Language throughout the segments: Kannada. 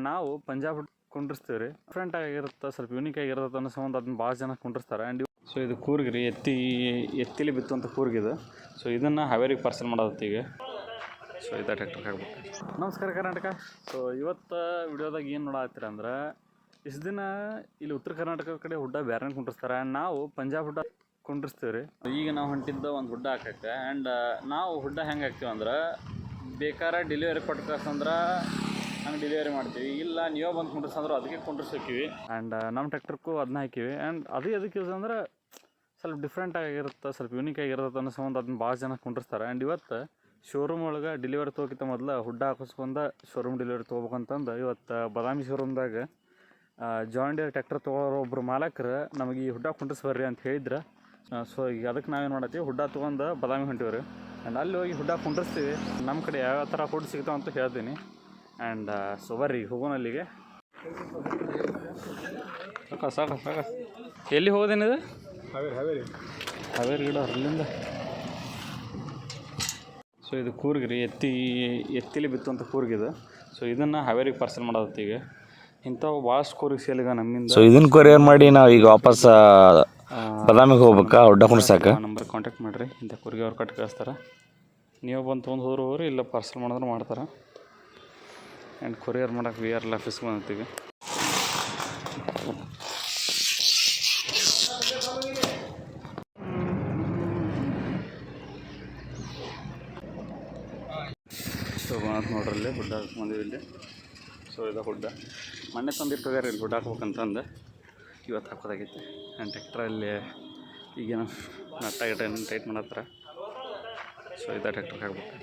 ನಾವು ಪಂಜಾಬ್ ಕುಂಡ್ರಿಸ್ತೀವಿ ರೀ, ಡಿಫ್ರೆಂಟ್ ಆಗಿರುತ್ತೆ, ಸ್ವಲ್ಪ ಯೂನಿಕ್ ಆಗಿರುತ್ತೆ ಅನ್ನೋ ಸಂಬಂಧ ಅದನ್ನ ಭಾಳ ಜನ ಕುಂಡ್ರಿಸ್ತಾರೆ. ಆ್ಯಂಡ್ ಸೊ ಇದು ಕೂರ್ಗ್ ರೀ, ಎತ್ತಿಲಿ ಬಿತ್ತುವಂಥ ಕೂರ್ಗಿದೆ. ಸೊ ಇದನ್ನು ಹಾವೇರಿಗೆ ಪಾರ್ಸಲ್ ಮಾಡೋದತ್ತು ಈಗ. ಸೊ ಇದೇ ಟ್ರ್ಯಾಕ್ಟರ್ ಆಗ್ಬೇಕು. ನಮಸ್ಕಾರ ಕರ್ನಾಟಕ. ಸೊ ಇವತ್ತು ವಿಡಿಯೋದಾಗ ಏನು ನೋಡತ್ತೀರ ಅಂದ್ರೆ, ಇಷ್ಟು ದಿನ ಇಲ್ಲಿ ಉತ್ತರ ಕರ್ನಾಟಕದ ಕಡೆ ಹುಡ್ಡ ಬೇರೆ ಕುಂಡ್ರಿಸ್ತಾರೆ, ಆ್ಯಂಡ್ ನಾವು ಪಂಜಾಬ್ ಹುಡ್ಡ ಕುಂಡ್ರಿಸ್ತೀವಿ ರೀ. ಈಗ ನಾವು ಹೊಂಟಿದ್ದ ಒಂದು ಹುಡ್ಡ ಹಾಕಕ್ಕೆ. ಆ್ಯಂಡ್ ನಾವು ಹುಡ್ಡ ಹೆಂಗೆ ಹಾಕ್ತೀವಿ ಅಂದ್ರೆ, ಬೇಕಾದ್ರೆ ಡೆಲಿವರಿ ಕೊಟ್ಕಂದ್ರೆ ಹಂಗೆ ಡೆಲಿವರಿ ಮಾಡ್ತೀವಿ, ಇಲ್ಲ ನೀವೇ ಬಂದು ಕುಂಡ್ರಿಸಂದ್ರೆ ಅದಕ್ಕೆ ಕುಂಡ್ರಿಸಿಕ್ಕಿವಿ. ಆ್ಯಂಡ್ ನಮ್ಮ ಟ್ರ್ಯಾಕ್ಟರ್ಗೂ ಅದನ್ನ ಹಾಕಿವಿ. ಆ್ಯಂಡ್ ಅದು ಎದಕ್ಕೆ ಯೂಸ್ ಅಂದ್ರೆ ಸ್ವಲ್ಪ ಡಿಫ್ರೆಂಟ್ ಆಗಿರುತ್ತೆ, ಸ್ವಲ್ಪ ಯೂನಿಕ್ ಆಗಿರುತ್ತೆ ಅನ್ನೋ ಸಂಬಂಧ ಅದನ್ನ ಭಾಳ ಜನ ಕುಂಡ್ರಿಸ್ತಾರೆ. ಆ್ಯಂಡ್ ಇವತ್ತು ಶೋರೂಮ್ ಒಳಗೆ ಡೆಲಿವರಿ ತೊಗೋಕ್ಕಿಂತ ಮೊದಲು ಹುಡ್ಡ ಹಾಕಿಸ್ಕೊಂಡು ಶೋರೂಮ್ ಡೆಲಿವರಿ ತೊಗೋಬೇಕಂತಂದು ಇವತ್ತು ಬಾದಾಮಿ ಶೋರೂಮ್ದಾಗ ಜಾನ್ ಡೀರ್ ಟ್ರ್ಯಾಕ್ಟರ್ ತೊಗೊಳೋರು ಒಬ್ಬರು ಮಾಲಕರು ನಮಗೆ ಈ ಹುಡ್ಡ ಕುಂಡ್ರಿಸ್ಬರ್ರಿ ಅಂತ ಹೇಳಿದ್ರೆ. ಸೊ ಈಗ ಅದಕ್ಕೆ ನಾವೇನು ಮಾಡತ್ತೀವಿ, ಹುಡ್ಡ ತೊಗೊಂಡು ಬಾದಾಮಿ ಹೊಂಟೀವಿ ರೀ. ಆ್ಯಂಡ್ ಅಲ್ಲಿ ಹೋಗಿ ಹುಡ್ಡ ಕುಂಡ್ರಿಸ್ತೀವಿ. ನಮ್ಮ ಕಡೆ ಯಾವ ಥರ ಹುಡ್ಡು ಸಿಗ್ತಾವೆ ಅಂತ ಹೇಳ್ತೀನಿ. ಆ್ಯಂಡ್ ಸೊ ಬರ್ರಿ ಹೋಗೋಣ ಅಲ್ಲಿಗೆ. ಸಾಕ ಎಲ್ಲಿ ಹೋಗೋದೇನಿದೆ? ಹಾವೇರಿ ಗಿಡ ಅಲ್ಲಿಂದ. ಸೊ ಇದು ಕೂರ್ಗ್ ರೀ, ಎತ್ತಿಲಿ ಬಿತ್ತುವಂಥ ಕೂರ್ಗಿದೆ. ಸೊ ಇದನ್ನು ಹಾವೇರಿಗೆ ಪಾರ್ಸಲ್ ಮಾಡೋದತ್ತು ಈಗ. ಇಂಥವು ಭಾಳಷ್ಟು ಕೂರ್ಗ್ ಸೇಲಿಗೆ ನಮ್ಮಿಂದ. ಸೊ ಇದನ್ನು ಕೊರಿಯರ್ ಮಾಡಿ ನಾವು ಈಗ ವಾಪಸ್ ಬಾದಾಮಿಗೆ ಹೋಗ್ಬೇಕಾ ಹುಡ್ಡ ಕುಣ್ಸಕ್ಕೆ? ನಂಬರ್ ಕಾಂಟ್ಯಾಕ್ಟ್ ಮಾಡಿರಿ, ಇಂಥ ಕೂರ್ಗೆ ಅವ್ರು ಕಟ್ಟಿ ಕಳಿಸ್ತಾರೆ. ನೀವು ಬಂದು ತೊಗೊಂಡು ಹೋಗ್ರಿ, ಇಲ್ಲ ಪಾರ್ಸಲ್ ಮಾಡಿದ್ರೆ ಮಾಡ್ತಾರೆ. ಆ್ಯಂಡ್ ಕೊರಿಯರ್ ಮಾಡೋಕೆ VRL ಆಫೀಸ್ಗೆ ಬಂದಿರ್ತೀವಿ. ಸೊ ಬಂದು ನೋಡ್ರಿ, ಇಲ್ಲಿ ಹುಡ್ಡ ಹಾಕ್ಕೊಂಡ್ಬಂದಿವಿ ಇಲ್ಲಿ. ಸೊ ಇದು ಹುಡ್ಡ ಮೊನ್ನೆ ತಂದಿಟ್ಟಿದ್ದಾರೆ ಇಲ್ಲಿ ಹುಡ್ಡ ಹಾಕ್ಬೇಕಂತಂದು, ಇವತ್ತು ಹಾಕೋದಾಗೈತಿ. ಆ್ಯಂಡ್ ಟ್ರ್ಯಾಕ್ಟ್ರಲ್ಲಿ ಈಗೇನು ನಟ್ಟ ಗಿಟ್ಟ ಏನು ಟೈಟ್ ಮಾಡತ್ತಾರ. ಸೊ ಇದೇ ಟ್ರ್ಯಾಕ್ಟರ್ಗೆ ಹಾಕ್ಬೇಕು.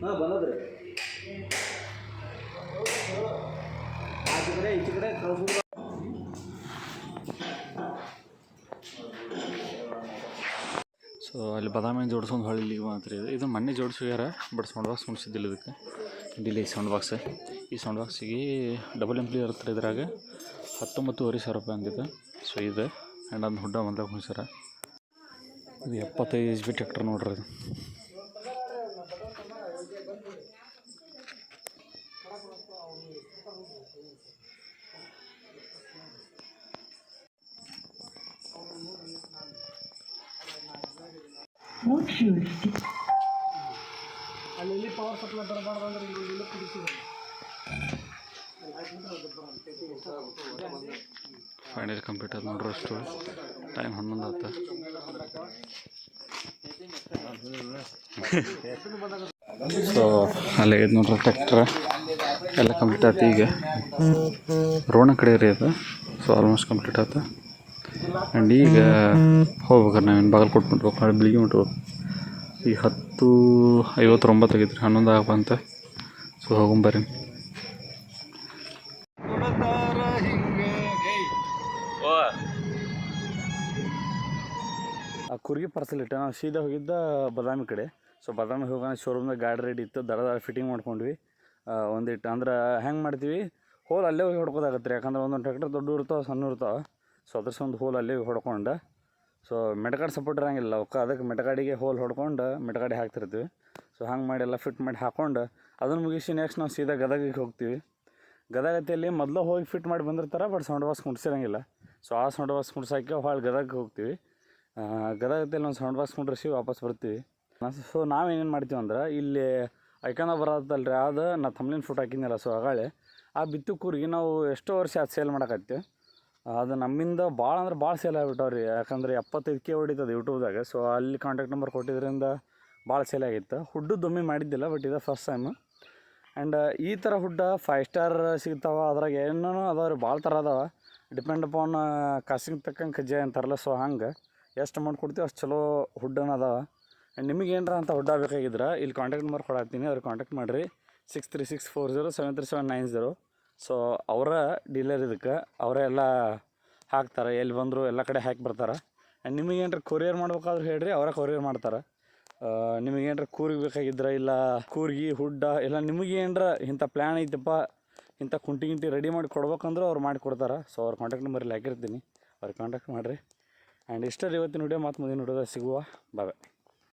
ಹಾಂ ಬಂದದ್ರಿ, ಆಚೆ ಕಡೆ ಈಚೆ ಕಡೆ ಕಳ್ಸೋದು. ಸೊ ಅಲ್ಲಿ ಬಾದಾಮಿ ಜೋಡಿಸ್ಕೊಂಡು ಹೊಳ್ಳಿ ಇಲ್ಲಿಗೆ ಬಂತ್ರಿ. ಇದು ಮೊನ್ನೆ ಜೋಡಿಸ್ಯಾರ, ಬಟ್ ಸೌಂಡ್ ಬಾಕ್ಸ್ ಕುಣಿಸಿದ್ದಿಲ್ಲ ಇದಕ್ಕೆ. Delay sound box. ಈ ಸೌಂಡ್ ಬಾಕ್ಸಿಗೆ ಡಬಲ್ ಎಂಪ್ಲಿ ಇರುತ್ತೆ. ಇದ್ರಾಗ 19,500 ರೂಪಾಯಿ ಅಂದಿದ್ದು. ಸೊ ಇದು ಆ್ಯಂಡ್ ಒಂದು ಹುಡ್ಡ ಬಂದಾಗ ಕುಣಿಸ್ಯಾರ. ಇದು 75 HP ಟ್ರ್ಯಾಕ್ಟರ್ ನೋಡ್ರಿ. ಇದು ಅಲ್ಲಿ ಪವರ್ ಸಪ್ಲೈ ಬರಬಾರ್ದಂದ್ರೆ ಇಲ್ಲಿ ಕುಡಿಸಿದ್ರು. ಫೈನಲ್ ಕಂಪ್ಲೀಟ್ ಆದ ನೋಡ್ರಿ. ಅಷ್ಟು ಟೈಮ್ 11 ಆಯ್ತು. ಸೊ ಅಲ್ಲೇ ಇದು ನೋಡ್ರಿ ಟ್ರ್ಯಾಕ್ಟ್ರ ಎಲ್ಲ ಕಂಪ್ಲೀಟ್ ಆಯ್ತು. ಈಗ ರೋಣ ಕಡೆ ರೀ ಅದು. ಸೊ ಆಲ್ಮೋಸ್ಟ್ ಕಂಪ್ಲೀಟ್ ಆಯ್ತು. ಆ್ಯಂಡ್ ಈಗ ಹೋಗ್ಬೇಕಾರೆ ನಾವೇನು ಬಾಗಲಕೋಟೆ ಮುಟ್ಬೇಕು, ನಾಳೆ ಬೆಳಿಗ್ಗೆ ಮುಟ್ಬೇಕು. ಈಗ 10:59 ಆಗೈತೆ ರೀ, 11 ಆಗಂತ. ಸೊ ಹೋಗೊಂಬರ್ರಿ. ಆ ಕುರ್ಗಿ ಪಾರ್ಸಲ್ ಇಟ್ಟು ನಾವು ಸೀದಾ ಹೋಗಿದ್ದ ಬಾದಾಮಿ ಕಡೆ. ಸೊ ಬಾದಾಮಿ ಹೋಗೋಣ, ಶೋರೂಮ್ದಾಗ ಗಾಡಿ ರೆಡಿ ಇತ್ತು, ದಡ ಫಿಟ್ಟಿಂಗ್ ಮಾಡ್ಕೊಂಡ್ವಿ. ಒಂದಿಟ್ಟು ಅಂದ್ರೆ ಹೆಂಗೆ ಮಾಡ್ತೀವಿ, ಹೋಲ್ ಅಲ್ಲೇ ಹೋಗಿ ಹೊಡ್ಕೋದಾಗತ್ತೆ ರೀ. ಯಾಕಂದ್ರೆ ಒಂದೊಂದು ಟ್ರ್ಯಾಕ್ಟರ್ ದೊಡ್ಡ ಇರ್ತಾವೆ, ಸಣ್ಣ ಇರ್ತಾವೆ. ಸೊ ಅದ್ರಸೊಂದು ಹೋಲ್ ಅಲ್ಲೇ ಹೊಡ್ಕೊಂಡು, ಸೊ ಮೆಟಗಾಡಿ ಸಪೋರ್ಟ್ ಇರೋಂಗಿಲ್ಲ ಅವಕ್ಕೆ, ಅದಕ್ಕೆ ಮೆಟಗಾಡಿಗೆ ಹೋಲ್ ಹೊಡ್ಕೊಂಡು ಮೆಟಗಾಡಿ ಹಾಕ್ತಿರ್ತೀವಿ. ಸೊ ಹಂಗೆ ಮಾಡಿ ಎಲ್ಲ ಫಿಟ್ ಮಾಡಿ ಹಾಕ್ಕೊಂಡು ಅದನ್ನು ಮುಗಿಸಿ ನೆಕ್ಸ್ಟ್ ನಾವು ಸೀದಾ ಗದಗಿಗೆ ಹೋಗ್ತೀವಿ. ಗದಗತಿಯಲ್ಲಿ ಮೊದಲು ಹೋಗಿ ಫಿಟ್ ಮಾಡಿ ಬಂದಿರ್ತಾರೆ, ಬಟ್ ಸೌಂಡ್ ಬಾಕ್ಸ್ ಕುಂಡ್ಸಿರಂಗಿಲ್ಲ. ಸೊ ಆ ಸೌಂಡ್ ಬಾಕ್ಸ್ ಕುಂಡ್ಸಾಕಿ ಹೊಳ್ಳಿ ಗದಗಿಗೆ ಹೋಗ್ತೀವಿ. ಗದಗತಿಯಲ್ಲಿ ಒಂದು ಸೌಂಡ್ ಬಾಕ್ಸ್ ಕುಂಡ್ರಿಸಿ ವಾಪಸ್ ಬರ್ತೀವಿ. ಸೊ ನಾವೇನೇನು ಮಾಡ್ತೀವಿ ಅಂದ್ರೆ, ಇಲ್ಲಿ ಐಕಾನ ಬರೋದಲ್ಲ ರೀ, ಅದು ನಾ ತಮ್ಮಲಿನ ಫೋಟೋ ಹಾಕಿದ್ನಲ್ಲ. ಸೊ ಆಗಾಳೆ ಆ ಬಿತ್ತು ಕೂರಿಗೆ ನಾವು ಎಷ್ಟೋ ವರ್ಷ ಅದು ಸೇಲ್ ಮಾಡೋಕತ್ತೀವಿ. ಅದು ನಮ್ಮಿಂದ ಭಾಳ ಅಂದ್ರೆ ಭಾಳ ಸೇಲ್ ಆಗಿಬಿಟ್ಟವ್ರಿ. ಯಾಕಂದ್ರೆ 75K ಹೊಡಿತದೆ ಯೂಟ್ಯೂಬ್ದಾಗ. ಸೊ ಅಲ್ಲಿ ಕಾಂಟ್ಯಾಕ್ಟ್ ನಂಬರ್ ಕೊಟ್ಟಿದ್ದರಿಂದ ಭಾಳ ಸೇಲ್ ಆಗಿತ್ತು. ಹುಡ್ಡದ್ದು ಒಮ್ಮೆ ಮಾಡಿದ್ದಿಲ್ಲ, ಬಟ್ ಇದು ಫಸ್ಟ್ ಟೈಮು. ಆ್ಯಂಡ್ ಈ ಥರ ಹುಡ್ಡ 5 ಸ್ಟಾರ್ ಸಿಗ್ತಾವೆ, ಅದ್ರಾಗ ಏನೇನೋ ಅದಾವೆ ರೀ, ಭಾಳ ಥರ ಅದಾವೆ. ಡಿಪೆಂಡ್ ಅಪಾನ್ ಕಾಸಿಂಗ್ ತಕ್ಕಂಗೆ ಕಜ್ಜಾಯ ಅಂತಾರಲ್ಲ. ಸೊ ಹಂಗೆ ಎಷ್ಟು ಅಮೌಂಟ್ ಕೊಡ್ತೀವಿ ಅಷ್ಟು ಚಲೋ ಹುಡ್ಡನ ಅದಾವೆ. ಆ್ಯಂಡ್ ನಿಮಗೆ ಏನರ ಅಂತ ಹುಡ್ಡ ಬೇಕಾಗಿದ್ರೆ ಇಲ್ಲಿ ಕಾಂಟ್ಯಾಕ್ಟ್ ನಂಬರ್ ಕೊಡಾಕ್ತೀನಿ, ಅವ್ರಿಗೆ ಕಾಂಟ್ಯಾಕ್ಟ್ ಮಾಡಿರಿ. 6364073790. ಸೊ ಅವರ ಡೀಲರ್ ಇದಕ್ಕೆ, ಅವರೇ ಎಲ್ಲ ಹಾಕ್ತಾರೆ. ಎಲ್ಲಿ ಬಂದರು ಎಲ್ಲ ಕಡೆ ಹಾಕಿ ಬರ್ತಾರೆ. ಆ್ಯಂಡ್ ನಿಮಗೇನ್ರ ಕೊರಿಯರ್ ಮಾಡ್ಬೇಕಾದ್ರೆ ಹೇಳ್ರಿ, ಅವರೇ ಕೊರಿಯರ್ ಮಾಡ್ತಾರೆ. ನಿಮಗೆ ಏನಾರ ಕೂರ್ಗಿ ಬೇಕಾಗಿದ್ರೆ ಇಲ್ಲ ಕೂರ್ಗಿ ಹುಡ್ಡ ಇಲ್ಲ ನಿಮಗೆ ಏನಾರ ಇಂಥ ಪ್ಲ್ಯಾನ್ ಐತಪ್ಪ ಇಂಥ ಕುಂಟಿ ಗಿಂಟಿ ರೆಡಿ ಮಾಡಿ ಕೊಡ್ಬೇಕಂದ್ರೂ ಅವ್ರು ಮಾಡಿ ಕೊಡ್ತಾರೆ. ಸೊ ಅವ್ರ ಕಾಂಟ್ಯಾಕ್ಟ್ ನಂಬರ್ ಇಲ್ಲಿ ಹಾಕಿರ್ತೀನಿ, ಅವ್ರಿಗೆ ಕಾಂಟ್ಯಾಕ್ಟ್ ಮಾಡಿರಿ. ಆ್ಯಂಡ್ ಇಷ್ಟೇ ಇವತ್ತಿನ ವಿಡಿಯೋ, ಮತ್ತು ಮುಂದಿನ ವಿಡಿಯೋದಾಗ ಸಿಗುವ. ಬಾಯ್.